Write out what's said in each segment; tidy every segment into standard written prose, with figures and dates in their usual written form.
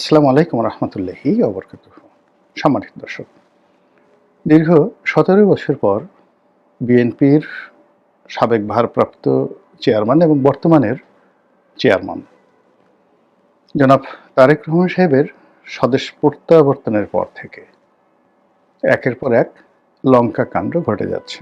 আসসালামু আলাইকুম রহমতুল্লাহি ওবরকাতুহ। সম্মানিত দর্শক, দীর্ঘ ১৭ বছর পর বিএনপির সাবেক ভারপ্রাপ্ত চেয়ারম্যান এবং বর্তমানের চেয়ারম্যান জনাব তারেক রহমান সাহেবের স্বদেশ প্রত্যাবর্তনের পর থেকে একের পর এক লঙ্কা কাণ্ড ঘটে যাচ্ছে।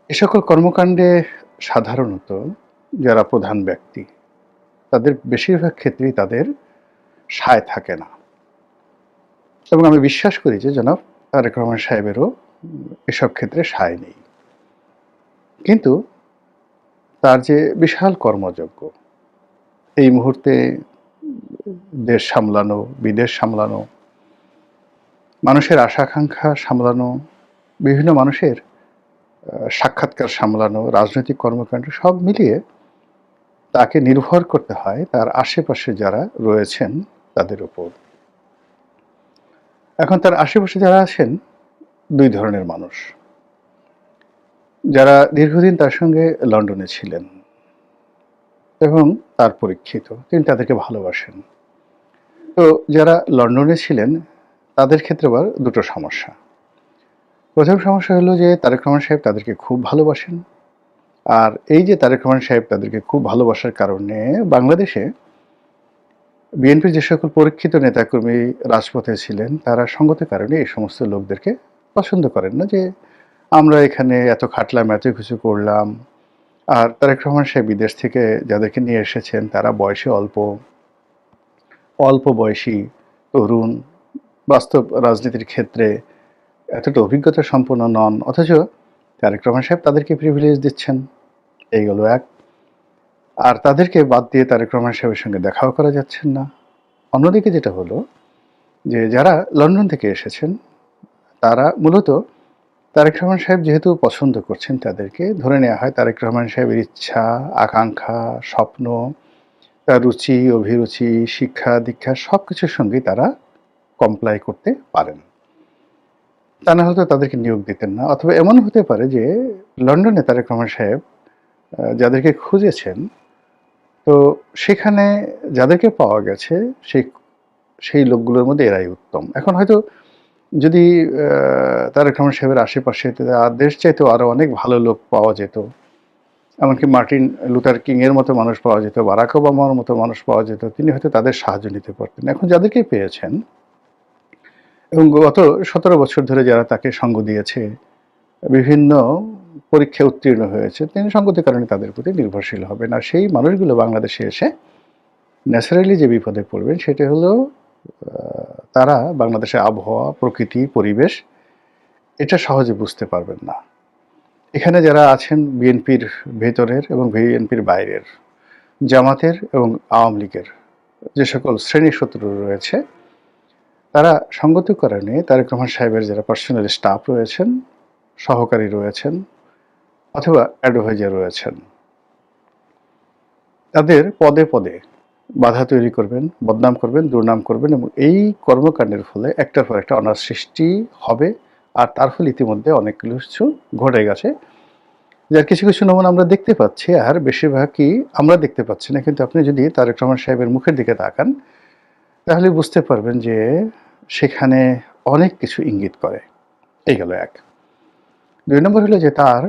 এ সকল কর্মকাণ্ডে সাধারণত যারা প্রধান ব্যক্তি তাদের বেশিরভাগ ক্ষেত্রেই তাদের সায় থাকে না, এবং আমি বিশ্বাস করি যে জনাব তারেক রহমান সাহেবেরও এসব ক্ষেত্রে সায় নেই। কিন্তু তার যে বিশাল কর্মযজ্ঞ, এই মুহূর্তে দেশ সামলানো, বিদেশ সামলানো, মানুষের আশা-আকাঙ্ক্ষা সামলানো, বিভিন্ন মানুষের সাক্ষাৎকার সামলানো, রাজনৈতিক কর্মকাণ্ড সব মিলিয়ে তাকে নির্ভর করতে হয় তার আশেপাশে যারা রয়েছেন তাদের উপর। এখন তার আশেপাশে যারা আছেন ২ ধরনের মানুষ। যারা দীর্ঘদিন তার সঙ্গে লন্ডনে ছিলেন এবং তার পরীক্ষিত, তিনি তাদেরকে ভালোবাসেন। তো যারা লন্ডনে ছিলেন তাদের ক্ষেত্রে আবার ২ টো সমস্যা। ১ম সমস্যা হলো যে তারেক রহমান সাহেব তাদেরকে খুব ভালোবাসেন। আর এই যে তারেক রহমান সাহেব তাদেরকে খুব ভালোবাসার কারণে বাংলাদেশে বিএনপির যে সকল পরীক্ষিত নেতাকর্মী রাজপথে ছিলেন তারা সঙ্গত কারণে এই সমস্ত লোকদেরকে পছন্দ করেন না, যে আমরা এখানে এত খাটলাম, এত কিছু করলাম। আর তারেক রহমান সাহেব বিদেশ থেকে যাদেরকে নিয়ে এসেছেন তারা বয়সে অল্প বয়সী, তরুণ, বাস্তব রাজনীতির ক্ষেত্রে এতটা অভিজ্ঞতা সম্পন্ন নন, অথচ তারেক রহমান সাহেব তাদেরকে প্রিভিলেজ দিচ্ছেন। এই হলো এক। আর তাদেরকে বাদ দিয়ে তারেক রহমান সাহেবের সঙ্গে দেখাও করা যাচ্ছেন না। অন্যদিকে যেটা হলো যে যারা লন্ডন থেকে এসেছেন তারা মূলত তারেক রহমান সাহেব যেহেতু পছন্দ করছেন, তাদেরকে ধরে নেওয়া হয় তারেক রহমান সাহেবের ইচ্ছা, আকাঙ্ক্ষা, স্বপ্ন, তার রুচি, অভিরুচি, শিক্ষা, দীক্ষা সবকিছুর সঙ্গেই তারা কমপ্লাই করতে পারেন। তা না হলে তো তাদেরকে নিয়োগ দিতেন না। অথবা এমন হতে পারে যে লন্ডনে তারেক রহমান সাহেব যাদেরকে খুঁজেছেন, তো সেখানে যাদেরকে পাওয়া গেছে সেই সেই লোকগুলোর মধ্যে এরাই উত্তম। এখন হয়তো যদি তারেক রহমান সাহেবের আশেপাশে দেশ চাইতেও আরও অনেক ভালো লোক পাওয়া যেত, এমনকি মার্টিন লুথার কিংয়ের মতো মানুষ পাওয়া যেত, বারাক ওবামার মতো মানুষ পাওয়া যেত, তিনি হয়তো তাদের সাহায্য নিতে পারতেন। এখন যাদেরকে পেয়েছেন এবং গত ১৭ বছর ধরে যারা তাকে সঙ্গ দিয়েছে, বিভিন্ন পরীক্ষায় উত্তীর্ণ হয়েছে, তিনি সঙ্গতির কারণে তাদের প্রতি নির্ভরশীল হবেন। আর সেই মানুষগুলো বাংলাদেশে এসে ন্যাচারালি যে বিপদে পড়বেন সেটা হলো তারা বাংলাদেশের আবহাওয়া, প্রকৃতি, পরিবেশ এটা সহজে বুঝতে পারবেন না। এখানে যারা আছেন বিএনপির ভেতরের এবং বিএনপির বাইরের, জামাতের এবং আওয়ামী লীগের যে সকল শ্রেণী শত্রু রয়েছে, তারা সঙ্গত কারণে তারেক রহমান সাহেবের যারা পার্সোনাল স্টাফ রয়েছেন, সহকারী রয়েছেন অথবা অ্যাডভাইজার রয়েছেন, তাদের পদে পদে বাধা তৈরি করবেন, বদনাম করবেন, দুর্নাম করবেন, এবং এই কর্মকাণ্ডের ফলে একটার পর একটা অনার সৃষ্টি হবে। আর তার ফলে ইতিমধ্যে অনেক কিছু ঘটে গেছে, যার কিছু কিছু নমুনা আমরা দেখতে পাচ্ছি, আর বেশিরভাগই আমরা দেখতে পাচ্ছি না। কিন্তু আপনি যদি তারেক রহমান সাহেবের মুখের দিকে তাকান তাহলে বুঝতে পারবেন যে সেখানে অনেক কিছু ইঙ্গিত করে। এই গেল এক। ২ নম্বর হলো যে তার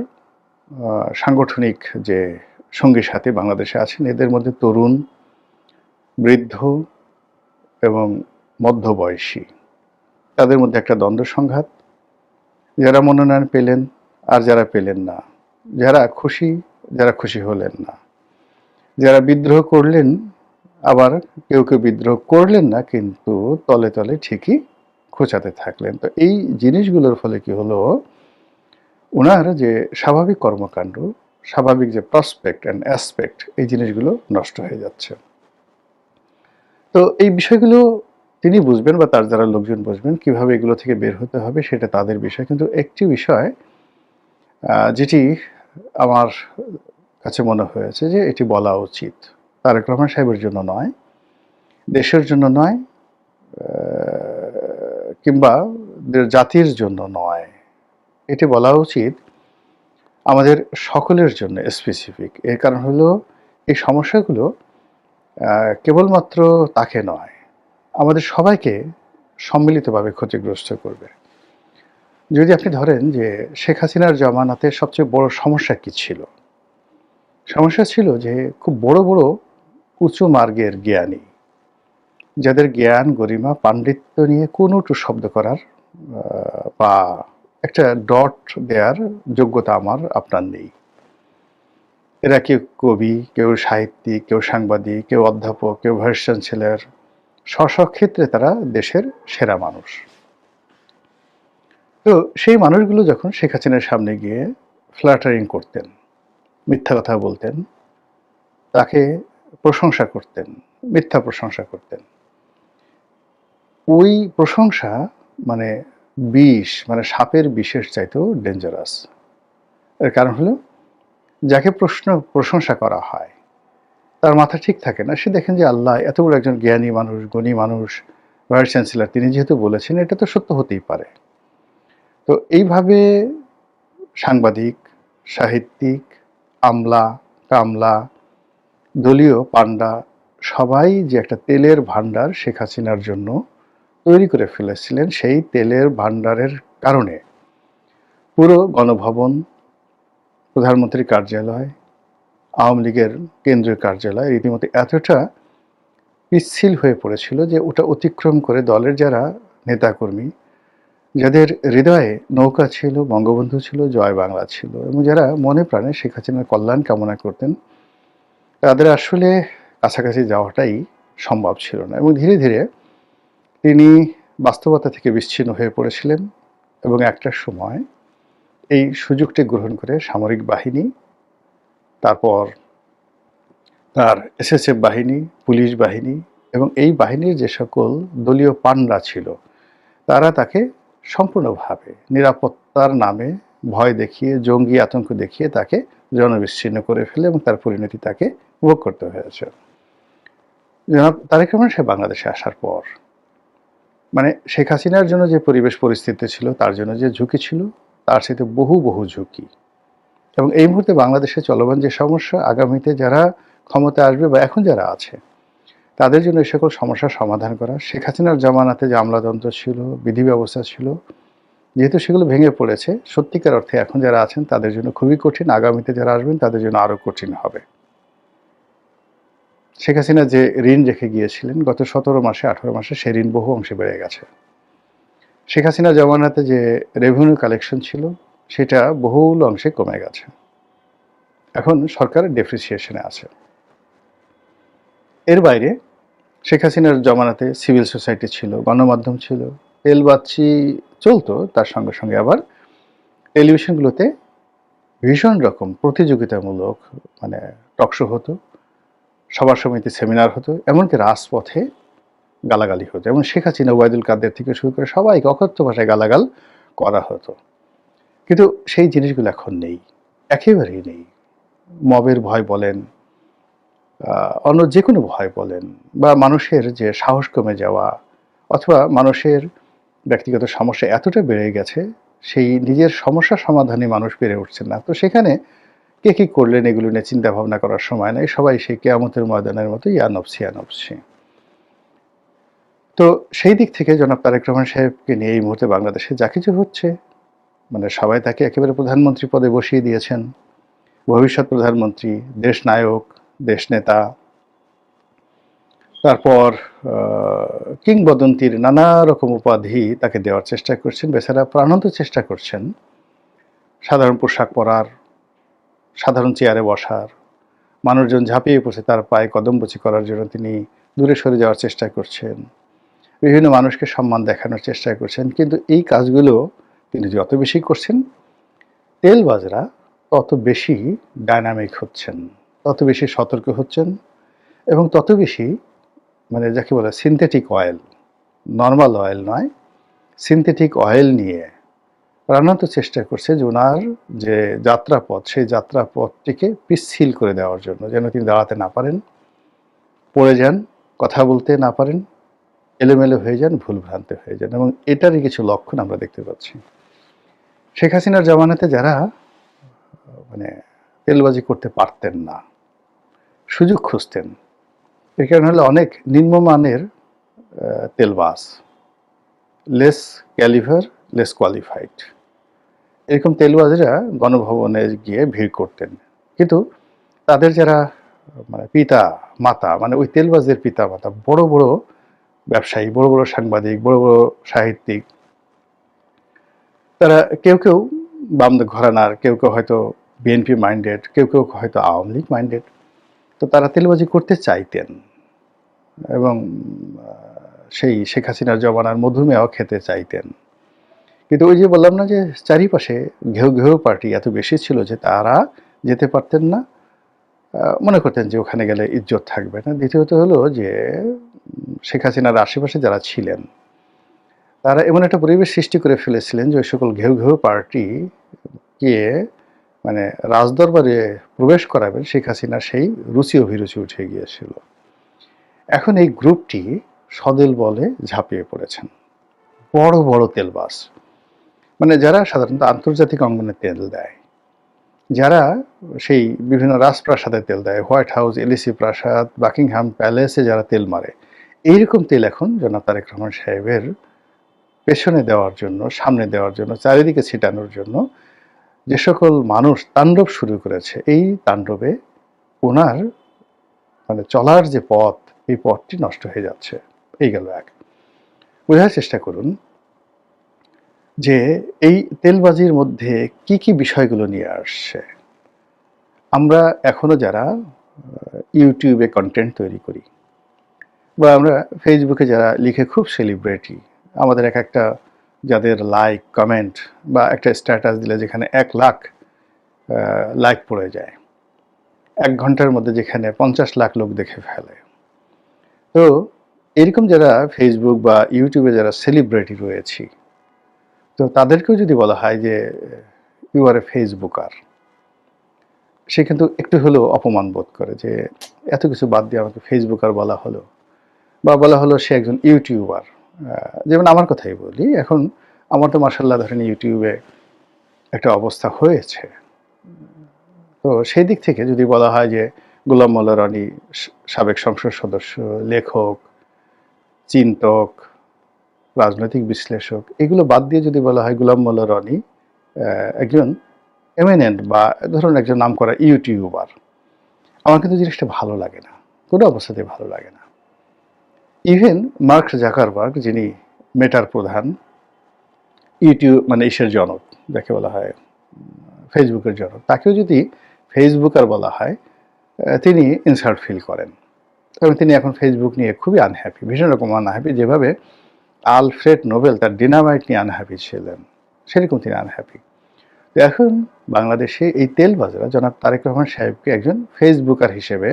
সাংগঠনিক যে সঙ্গী সাথী বাংলাদেশে আছেন, এদের মধ্যে তরুণ, বৃদ্ধ এবং মধ্যবয়সী, তাদের মধ্যে একটা দ্বন্দ্ব সংঘাত। যারা মনোনয়ন পেলেন আর যারা পেলেন না, যারা খুশি হলেন না, যারা বিদ্রোহ করলেন, আবার কেউ কেউ বিদ্রোহ করলেন না কিন্তু তলে তলে ঠিকই খোঁচাতে থাকলেন। তো এই জিনিসগুলোর ফলে কি হলো, ওনার যে স্বাভাবিক কর্মকাণ্ড, স্বাভাবিক যে প্রসপেক্ট অ্যান্ড অ্যাসপেক্ট, এই জিনিসগুলো নষ্ট হয়ে যাচ্ছে। তো এই বিষয়গুলো তিনি বুঝবেন বা তার যারা লোকজন বুঝবেন কীভাবে এগুলো থেকে বের হতে হবে সেটা তাদের বিষয়। কিন্তু একটি বিষয় যেটি আমার কাছে মনে হয়েছে যে এটি বলা উচিত, তারেক রহমান সাহেবের জন্য নয়, দেশের জন্য নয়, কিংবা জাতির জন্য নয়, এটি বলা উচিত আমাদের সকলের জন্য স্পেসিফিক। এর কারণ হলো এই সমস্যাগুলো কেবলমাত্র তাকে নয়, আমাদের সবাইকে সম্মিলিতভাবে ক্ষতিগ্রস্ত করবে। যদি আপনি ধরেন যে শেখ হাসিনার জামানাতে সবচেয়ে বড় সমস্যা কি ছিল? সমস্যা ছিল যে খুব বড়, বড় উঁচু মার্গের জ্ঞানী, যাদের জ্ঞান, গরিমা, পাণ্ডিত্য নিয়ে কোনো শব্দ করার বা একটা ডট দেয়ার যোগ্যতা আমার আপনার নেই। এরা কেউ কবি, কেউ সাহিত্যিক, কেউ সাংবাদিক, কেউ অধ্যাপক, কেউ ভাইস চ্যান্সেলর, ক্ষেত্রে তারা দেশের সেরা মানুষ। তো সেই মানুষগুলো যখন শেখ হাসিনার সামনে গিয়ে ফ্ল্যাটারিং করতেন, মিথ্যা কথা বলতেন, তাকে প্রশংসা করতেন, মিথ্যা প্রশংসা করতেন। ওই প্রশংসা মানে বিষ, মানে সাপের বিষের চাইতেও ডেঞ্জারাস। এর কারণ হলো, যাকে প্রশংসা করা হয় তার মাথা ঠিক থাকে না। সে দেখেন যে আল্লাহ এত বড় একজন জ্ঞানী মানুষ, গুণী মানুষ, ভাইস চ্যান্সেলর, তিনি যেহেতু বলেছেন এটা তো সত্য হতেই পারে। তো এইভাবে সাংবাদিক, সাহিত্যিক, আমলা, কামলা, দলীয় পান্ডা সবাই যে একটা তেলের ভান্ডার শেখ হাসিনার জন্য তৈরি করে ফেলেছিলেন, সেই তেলের ভান্ডারের কারণে পুরো গণভবন, প্রধানমন্ত্রীর কার্যালয়, আওয়ামী লীগের কেন্দ্রীয় কার্যালয় রীতিমতো এতটা পিচ্ছিল হয়ে পড়েছিল যে ওটা অতিক্রম করে দলের যারা নেতাকর্মী, যাদের হৃদয়ে নৌকা ছিল, বঙ্গবন্ধু ছিল, জয় বাংলা ছিল এবং যারা মনে প্রাণে শেখ হাসিনার কল্যাণ কামনা করতেন, তাদের আসলে কাছাকাছি যাওয়াটাই সম্ভব ছিল না। এবং ধীরে ধীরে তিনি বাস্তবতা থেকে বিচ্ছিন্ন হয়ে পড়েছিলেন এবং একটা সময় এই সুযোগটি গ্রহণ করে সামরিক বাহিনী, তারপর তার এসএসএফ বাহিনী, পুলিশ বাহিনী এবং এই বাহিনীর যে সকল দলীয় পান্ডা ছিল, তারা তাকে সম্পূর্ণভাবে নিরাপত্তার নামে ভয় দেখিয়ে, জঙ্গি আতঙ্ক দেখিয়ে তাকে জনবিচ্ছিন্ন করে ফেলে এবং তার পরিণতি তাকে ভোগ করতে হয়েছে। জনাব তারেক রহমান সাহেব বাংলাদেশে আসার পর মানে শেখ হাসিনার জন্য যে পরিবেশ পরিস্থিতি ছিল, তার জন্য যে ঝুঁকি ছিল, তার সাথে বহু বহু ঝুঁকি। এবং এই মুহূর্তে বাংলাদেশে চলমান যে সমস্যা, আগামীতে যারা ক্ষমতায় আসবে বা এখন যারা আছে তাদের জন্য এই সকল সমস্যার সমাধান করা, শেখ হাসিনার জামানাতে যে আমলাতন্ত্র ছিল, বিধি ব্যবস্থা ছিল, যেহেতু সেগুলো ভেঙে পড়েছে, সত্যিকার অর্থে এখন যারা আছেন তাদের জন্য খুবই কঠিন, আগামীতে যারা আসবেন তাদের জন্য আরও কঠিন হবে। শেখ হাসিনা যে ঋণ রেখে গিয়েছিলেন গত 17 মাসে, 18 মাসে, সেই ঋণ বহু অংশে বেড়ে গেছে। শেখ হাসিনা জামানাতে যে রেভিনিউ কালেকশন ছিল সেটা বহুল অংশে কমে গেছে। এখন সরকার ডেপ্রিসিয়েশনে আছে। এর বাইরে শেখ হাসিনার জামানাতে সিভিল সোসাইটি ছিল, গণমাধ্যম ছিল, তেল বাচ্চি চলতো, তার সঙ্গে সঙ্গে আবার টেলিভিশনগুলোতে ভীষণ রকম প্রতিযোগিতামূলক মানে টকশো হতো, সভা সমিতি সেমিনার হতো, এমনকি রাজপথে গালাগালি হতো এবং শেখ হাসিনা, ওবায়দুল কাদের থেকে শুরু করে সবাইকে অকথ্য ভাষায় গালাগাল করা হতো। কিন্তু সেই জিনিসগুলো এখন নেই, একেবারেই নেই। মবের ভয় বলেন, অন্য যে কোনো ভয় বলেন, বা মানুষের যে সাহস কমে যাওয়া, অথবা মানুষের ব্যক্তিগত সমস্যা এতটা বেড়ে গেছে, সেই নিজের সমস্যা সমাধানে মানুষ পেরে উঠছেন না। তো সেখানে কে কী করলেন এগুলো নিয়ে চিন্তা ভাবনা করার সময় নেই, সবাই সেই কেয়ামতের ময়দানের মতো ইয়া নফসি ইয়া নফসি। তো সেই দিক থেকে জনাব তারেক রহমান সাহেবকে নিয়ে এই মুহূর্তে বাংলাদেশে যা কিছু হচ্ছে, মানে সবাই তাকে একেবারে প্রধানমন্ত্রী পদে বসিয়ে দিয়েছেন, ভবিষ্যৎ প্রধানমন্ত্রী, দেশ নায়ক, দেশ নেতা, তারপর কিংবদন্তির নানা রকম উপাধি তাকে দেওয়ার চেষ্টা করছেন। বেচারা প্রাণান্ত চেষ্টা করছেন সাধারণ পোশাক পরার, সাধারণ চেয়ারে বসার, মানুষজন ঝাঁপিয়ে পড়ছে তার পায়ে কদমবুচি করার জন্য তিনি দূরে সরে যাওয়ার চেষ্টা করছেন, বিভিন্ন মানুষকে সম্মান দেখানোর চেষ্টা করছেন। কিন্তু এই কাজগুলো তিনি যত বেশি করছেন, তেলবাজরা তত বেশি ডায়নামিক হচ্ছেন, তত বেশি সতর্ক হচ্ছেন এবং তত বেশি মানে যাকে বলে সিনথেটিক অয়েল, নর্মাল অয়েল নয়, সিনথেটিক অয়েল নিয়ে প্রাণান্ত চেষ্টা করছে যে ওনার যে যাত্রাপথ, সেই যাত্রাপথটিকে পিচ্ছিল করে দেওয়ার জন্য, যেন তিনি দাঁড়াতে না পারেন, পড়ে যান, কথা বলতে না পারেন, এলোমেলো হয়ে যান, ভুলভ্রান্তি হয়ে যান। এবং এটারই কিছু লক্ষণ আমরা দেখতে পাচ্ছি। শেখ হাসিনার জামানাতে যারা মানে তেলবাজি করতে পারতেন না, সুযোগ খুঁজতেন, এর কারণ হলো অনেক নিম্নমানের তেলবাজ, লেস ক্যালিভার, লেস কোয়ালিফাইড। এরকম তেলবাজেরা গণভবনে গিয়ে ভিড় করতেন। কিন্তু তাদের যারা মানে পিতা মাতা, মানে ওই তেলবাজদের পিতা মাতা বড় বড় ব্যবসায়ী, বড় বড় সাংবাদিক, বড় বড় সাহিত্যিক, তারা কেউ কেউ বাম ঘরানার, কেউ কেউ হয়তো বিএনপি মাইন্ডেড, কেউ কেউ হয়তো আওয়ামী লীগ মাইন্ডেড। তো তারা তেলবাজি করতে চাইতেন এবং সেই শেখ হাসিনার জমানার মধুমেহ খেতে চাইতেন। কিন্তু ওই যে বললাম না যে চারিপাশে ঘেউ ঘেউ পার্টি এত বেশি ছিল যে তারা যেতে পারতেন না, মনে করতেন যে ওখানে গেলে ইজ্জত থাকবে না। দ্বিতীয়ত হলো যে শেখ হাসিনার আশেপাশে যারা ছিলেন তারা এমন একটা পরিবেশ সৃষ্টি করে ফেলেছিলেন যে ওই সকল ঘেউ ঘেউ পার্টি গিয়ে মানে রাজদরবারে প্রবেশ করাবেন, শেখ হাসিনার সেই রুচি অভিরুচি উঠে গিয়েছিল। এখন এই গ্রুপটি সদেল বলে ঝাঁপিয়ে পড়েছেন। বড় বড় তেলবাজ, মানে যারা সাধারণত আন্তর্জাতিক অঙ্গনে তেল দেয়, যারা সেই বিভিন্ন রাজপ্রাসাদে তেল দেয়, হোয়াইট হাউস, এলিসি প্রাসাদ, বাকিংহাম প্যালেসে যারা তেল মারে, এইরকম তেল এখন জনাব তারেক রহমান সাহেবের পেছনে দেওয়ার জন্য, সামনে দেওয়ার জন্য, চারিদিকে ছিটানোর জন্য যে সকল মানুষ তাণ্ডব শুরু করেছে, এই তাণ্ডবে ওনার মানে চলার যে পথ, এই পথটি নষ্ট হয়ে যাচ্ছে। এই গেল এক। বোঝার চেষ্টা করুন যে এই তেলবাজির মধ্যে কি কি বিষয়গুলো নিয়ে আসছে। আমরা এখনো যারা ইউটিউবে কন্টেন্ট তৈরি করি বা আমরা ফেসবুকে যারা লিখে খুব সেলিব্রিটি, আমাদের এক একটা যাদের লাইক কমেন্ট বা একটা স্ট্যাটাস দিলে যেখানে 1 লাখ লাইক পড়ে যায়, 1 ঘন্টার মধ্যে যেখানে 50 লাখ লোক দেখে ফেলে, তো এরকম যারা ফেসবুক বা ইউটিউবে যারা সেলিব্রিটি রয়েছি, তো তাদেরকেও যদি বলা হয় যে ইউ আর এ ফেসবুকার, সে কিন্তু একটু হলেও অপমান বোধ করে যে এত কিছু বাদ দিয়ে আমাকে ফেসবুকার বলা হলো, বা বলা হলো সে একজন ইউটিউবার। যেমন আমার কথাই বলি, এখন আমার তো মাশাআল্লাহ ধরেন ইউটিউবে একটা অবস্থা হয়েছে। তো সেই দিক থেকে যদি বলা হয় যে গোলাম মোল্লা রনি সাবেক সংসদ সদস্য, লেখক, চিন্তক, রাজনৈতিক বিশ্লেষক, এগুলো বাদ দিয়ে যদি বলা হয় গোলাম মোল্লা রনি একজন এমিনেন্ট বা ধরুন একজন নামকরা ইউটিউবার, আমার কিন্তু জিনিসটা ভালো লাগে না, কোনো অবস্থাতেই ভালো লাগে না। ইভেন মার্ক জাকারবার্গ, যিনি মেটার প্রধান, ইউটিউব মানে ইসের জনক যাকে বলা হয়, ফেসবুকের জনক, তাকেও যদি ফেসবুকার বলা হয় তিনি ইনসাল্ট ফিল করেন। এবং তিনি এখন ফেসবুক নিয়ে খুবই আনহ্যাপি, ভীষণ রকম আনহ্যাপি। যেভাবে আলফ্রেড নোবেল তার ডিনামাইট নিয়ে আনহ্যাপি ছিলেন, সেরকম তিনি আনহ্যাপি। তো এখন বাংলাদেশে এই তেলবাজরা জনাব তারেক রহমান সাহেবকে একজন ফেসবুকার হিসেবে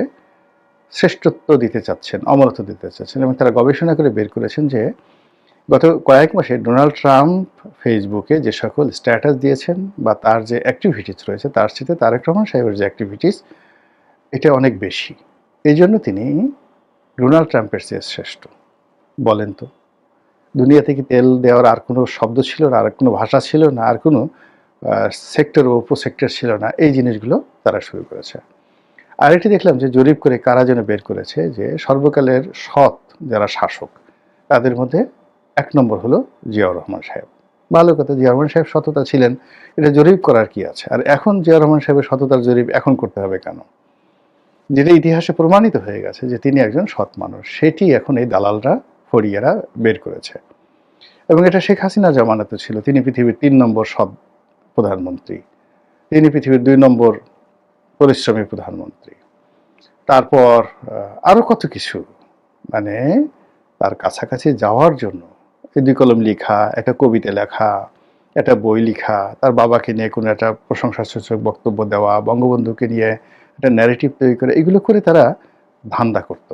শ্রেষ্ঠত্ব দিতে চাচ্ছেন, অমরত্ব দিতে চাচ্ছেন। এবং তারা গবেষণা করে বের করেছেন যে গত কয়েক মাসে ডোনাল্ড ট্রাম্প ফেসবুকে যে সকল স্ট্যাটাস দিয়েছেন বা তার যে অ্যাক্টিভিটিস রয়েছে, তার সাথে তারেক রহমান সাহেবের যে অ্যাক্টিভিটিস, এটা অনেক বেশি। এই জন্য তিনি ডোনাল্ড ট্রাম্পের চেয়ে শ্রেষ্ঠ। বলেন তো, দুনিয়াতে কি তেল দেওয়ার আর কোনো শব্দ ছিল না, আর কোনো ভাষা ছিল না, আর কোনো সেক্টর ও উপসেক্টর ছিল না? এই জিনিসগুলো তারা শুরু করেছে। আরেকটি দেখলাম যে জরিপ করে কারা যেন বের করেছে যে সর্বকালের সৎ যারা শাসক, তাদের মধ্যে 1 নম্বর হলো জিয়াউর রহমান সাহেব। ভালো কথা, জিয়াউর রহমান সাহেব সততা ছিলেন, এটা জরিপ করার কি আছে? আর এখন জিয়াউর রহমান সাহেবের সততার জরিপ এখন করতে হবে কেন? যেটা ইতিহাসে প্রমাণিত হয়ে গেছে যে তিনি একজন সৎ মানুষ, সেটি এখন এই দালালরা, ফড়িয়ারা বের করেছে। এবং এটা শেখ হাসিনা জামানাতে ছিল। তিনি পৃথিবীর 3 নম্বর সৎ প্রধানমন্ত্রী, তিনি পৃথিবীর 2 নম্বর পরিশ্রমী প্রধানমন্ত্রী। তারপর আরও কত কিছু, মানে তার কাছাকাছি যাওয়ার জন্য 2 কলম লেখা, একটা কবিতা লেখা, একটা বই লেখা, তার বাবাকে নিয়ে কোনো একটা প্রশংসাসূচক বক্তব্য দেওয়া, বঙ্গবন্ধুকে নিয়ে একটা ন্যারেটিভ তৈরি করে, এগুলো করে তারা ধান্দা করত।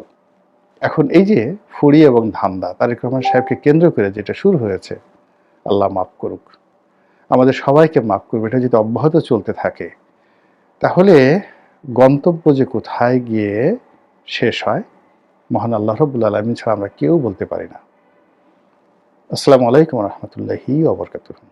এখন এই যে ফুড়ি এবং ধান্দা তারেক রহমান সাহেবকে কেন্দ্র করে যেটা শুরু হয়েছে, আল্লাহ মাফ করুক, আমাদের সবাইকে মাফ করবে, এটা যদি অব্যাহত চলতে থাকে তাহলে গন্তব্য যে কোথায় গিয়ে শেষ হয় মহান আল্লাহ রাব্বুল আলামিন ছাড়া আমরা কেউ বলতে পারি না। আসসালামু আলাইকুম ওয়া রাহমাতুল্লাহি ওয়া বারাকাতুহু।